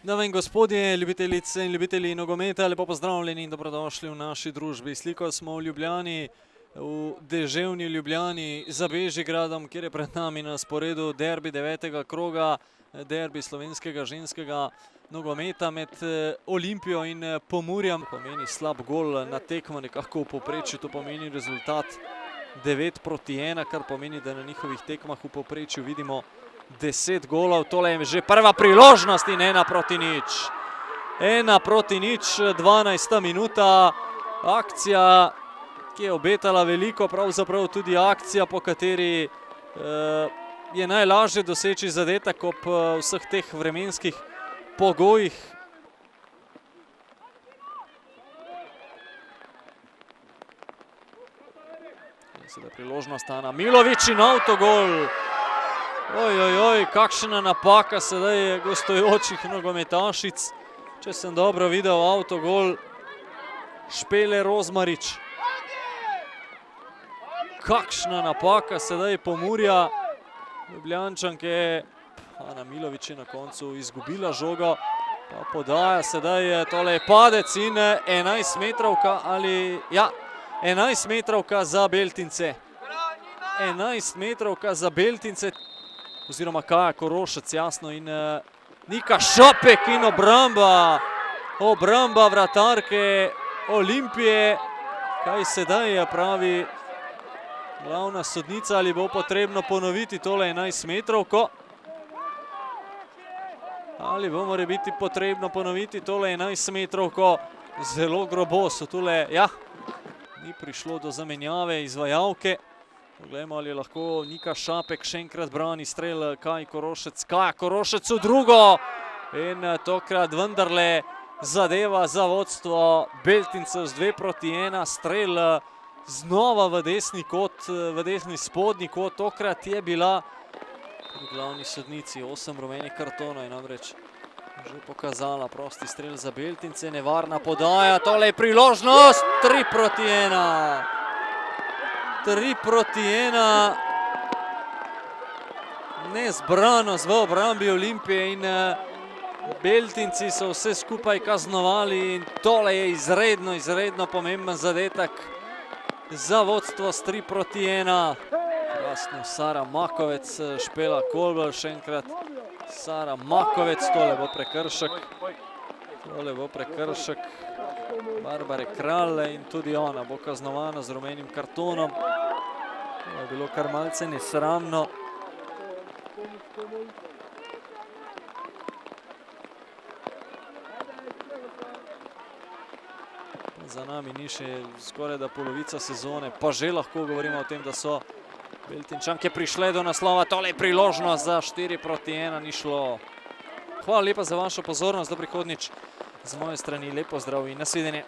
Dame in gospodje, ljubitelice in ljubitelji nogometa, lepo pozdravljeni in dobrodošli v naši družbi. Sliko smo v Ljubljani, v deževni Ljubljani za Bežigradom, kjer je pred nami na sporedu derbi 9. kroga, derbi slovenskega ženskega nogometa med Olimpijo in Pomurjem. Pomeni slab gol na tekmo, nekako v povprečju, to pomeni rezultat 9-1, kar pomeni, da na njihovih tekmah v povprečju vidimo 10 golov. Tole je že prva priložnost in 1-0. 1-0, 12. minuta. Akcija, ki je obetala veliko, pravzaprav tudi akcija, po kateri je najlažje doseči zadetek ob vseh teh vremenskih pogojih. Sedaj priložnost Ana Milović in avtogol. Ojojoj, kakšna napaka sedaj gostujočih nogometašic. Če sem dobro videl, avtogol Špele Rozmarič. Kakšna napaka sedaj Pomurja. Ljubljančanke, Ana Milović je na koncu izgubila žogo. Pa podaja sedaj, tole je padec in 11 metrovka ali, ja, 11 metrovka za Beltince. 11 metrovka za Beltince. Oziroma Kaja Korošec, jasno, in Nika Šapek in obramba. Obramba vratarke Olimpije. Kaj sedaj pravi glavna sodnica, ali bo potrebno ponoviti tole 11 metrovko? Ali bo mora biti potrebno ponoviti tole 11 metrovko? Zelo grobo so tule, ja, ni prišlo do zamenjave izvajalke. Poglejmo, ali je lahko Nika Šapek še enkrat brani strel Kaj Korošec. Kaja Korošec v drugo in tokrat vendarle zadeva za vodstvo Beltincev z 2-1. Strel znova v desni kot, v desni spodnji kot. Tokrat je bila pri glavni sodnici 8 rumenih kartonov in namreč že pokazala prosti strel za Beltince. Nevarna podaja, tole je priložnost, 3-1. 3-1. Nezbranost v obrambi Olimpije in Beltinci so vse skupaj kaznovali in tole je izredno pomemben zadetek za vodstvo s 3-1. Krasno, Sara Makovec, Špela Kolbl, še enkrat Sara Makovec, tole bo prekršek. Tole bo prekršek Barbare Kralj in tudi ona bo kaznovana z rumenim kartonom. To je bilo kar malce nesramno. Za nami ni še skoraj da polovica sezone, pa že lahko govorimo o tem, da so Beltinčanke prišle do naslova. Tole je priložnost za 4-1, ni šlo. Hvala lepa za vašo pozornost, do prihodnjič. Z moje strani lep pozdrav in nasvidenje.